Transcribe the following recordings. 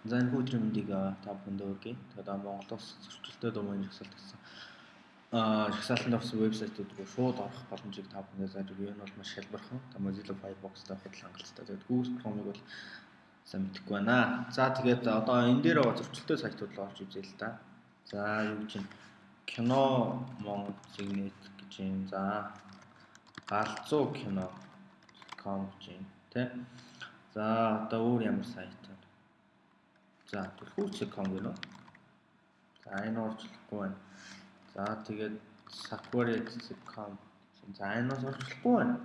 За энэ өдрийн мэндийг та бүхэнд өгье. Тэгээд Монголоос зөрчилтэй домын жагсаалт гэсэн жагсаалтанд орсон вебсайтууд руу шууд орох боломжийг та бүхэнд зааж өгье. Энэ бол маш хялбархан. Та Mozilla Firefox-тай худал хангалттай. Тэгээд Google Chrome-ыг бол сайн мэдэхгүй байна. За тэгээд одоо энэ дээр зөрчилтэй сайтууд руу орж үзье л да. За юу гэж кино Монгол.net гэж юм. За галзуу кино.com гэж юм тий. За одоо өөр ямар сайт вэ? За түлхүүр.com гэнэ. За энэ орчлохгүй байна. За тэгээд Sakura.com. За энэс орчлохгүй байна.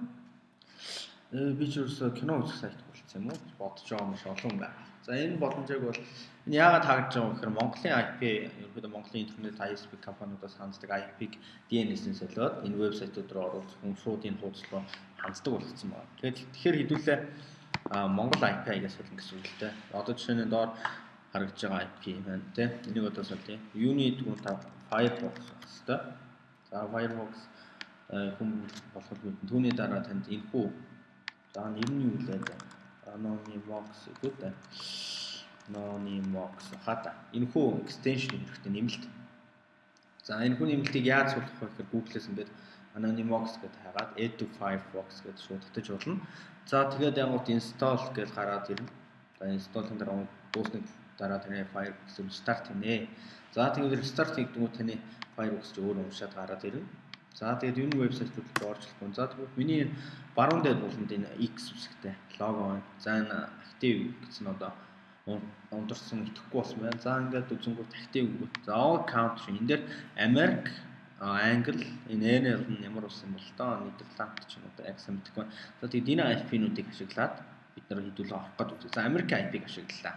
Би ч ерөөсөө кино үзэх сайт болчихсон юм уу? Бодож байгаа маш олон байна. За энэ боломжийг бол энэ яагаад таагдж байгаа вэ гэхээр Монголын IP ерөнхийдөө Монголын интернет ISP компаниудаас ханддаг IP-г DNS-ийн солиод энэ вебсайтууд руу оруулж хүн шууд энэ хуудас руу ханддаг болгоцсон байна. Тэгэхээр хэдүүлээ Монгол IP-аас солино гэсэн үг л дээ. Одоо жишээ нь доор харагдж байгаа IP юм байна тий. Энийг одоо солиё. Юуны түрүүн та Firefox хэвчээ. За Firefox хүн болоход мэдэн түүний дараа танд энэхүү за нэр нь юу вэ? Anonymous гэдэг үү? Anonymous хата. Энэхүү extension хэрэгтэй нэмэлт. За энэхүү нэмэлтийг яаж суулгах вэ гэхээр Google-с ингээд Anonymous гэдээ хагаад add to Firefox гэдэг шууд татаж болно. За тэгээд яг install гэж гараад ирнэ. За install-ын дараа дуусны дараа таны Firefox restart хийнэ. За тэгээд restart хийгдгүү таны Firefox ч өөр уншаад гараад ирнэ. За тэгээд энэ вебсайтууд руу орчлохгүй. За тэгвэл миний баруун дээр болонд энэ X үсгтэй лого байна. За энэ active гэсэн одоо ундарсан итгэхгүй болсон байна. За ингээд үзэнгүүт active гэнэ. За all country энэ дээр Америк, Англи, энэ N нь ямар ус юм бол тоо Нидерланд ч юм уу яг сайн мэдэхгүй байна. За тэгээд энэ IP-нуудыг ашиглаад бид нар хэдүүлээ авах гэдэг. За Америк IP-г ашиглалаа.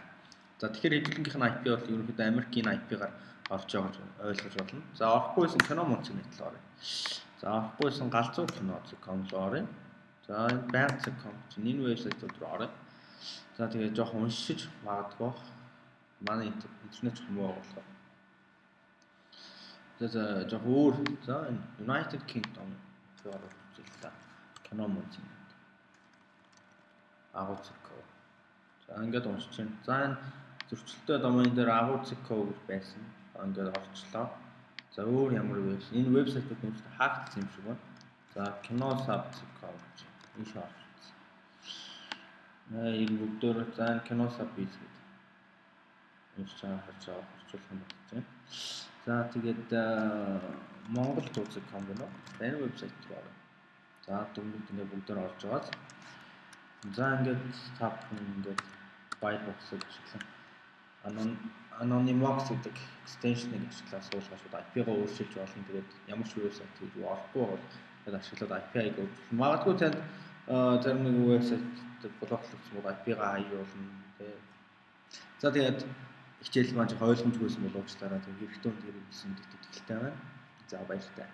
За тэгэхээр хэдүүлгийнх нь IP бол ерөнхийдөө Америкийн IP-гаар орж байгааг ойлгож болно. За ороохгүйсэн кино Moncnet руу оръё. За ороохгүйсэн галзуу кино.com руу оръё. За энэ байнга.com чинь энэ вебсайтууд руу оръё. За тэгээд жоохон уншиж магадгүй манай интернет хүмүүс болохоор. За жоохон өөр. За энэ United Kingdom руу орох зүйлээ. Кино Moncnet. Агуу.co. За ингээд уншиж байна. За энэ зөрчилтэй домен дээр агуу.co гэж байсан. Ингээд орчлоо. За өөр ямар вебсайт? Энэ вебсайтууд нь хаагдсан юм шиг байна. За kinosub.com гэж энэ шаардлага. Энэ бүгдөө за kinosub biz гэдэг. Энэ чанар харж орчуулах юм байна. За тэгээд mongol.com гэнэ. Энэ вебсайт руу оръё. За дүнлүүд ингээд бүгдээр орж байгаа. За ингээд та ингээд Firefox-ыг ашиглан Anonymous гэдэг extension-ыг ашиглаад суулгаж IP-гоо өөрчилж болно. Тэгээд ямар ч вебсайт руу орохгүй бол тэгээд ашиглаад IP-г өөрчилж магадгүй танд зарим нэг вебсайт блоклогдсон бол IP-гаа хаяуулна тий. За тэгээд хичээл маань жоохон ойлгомжгүйсэн боловч дараа тэгээд хэрэгтэй үндээр хэлсэн дэвтэлтэй байна. За баяртай.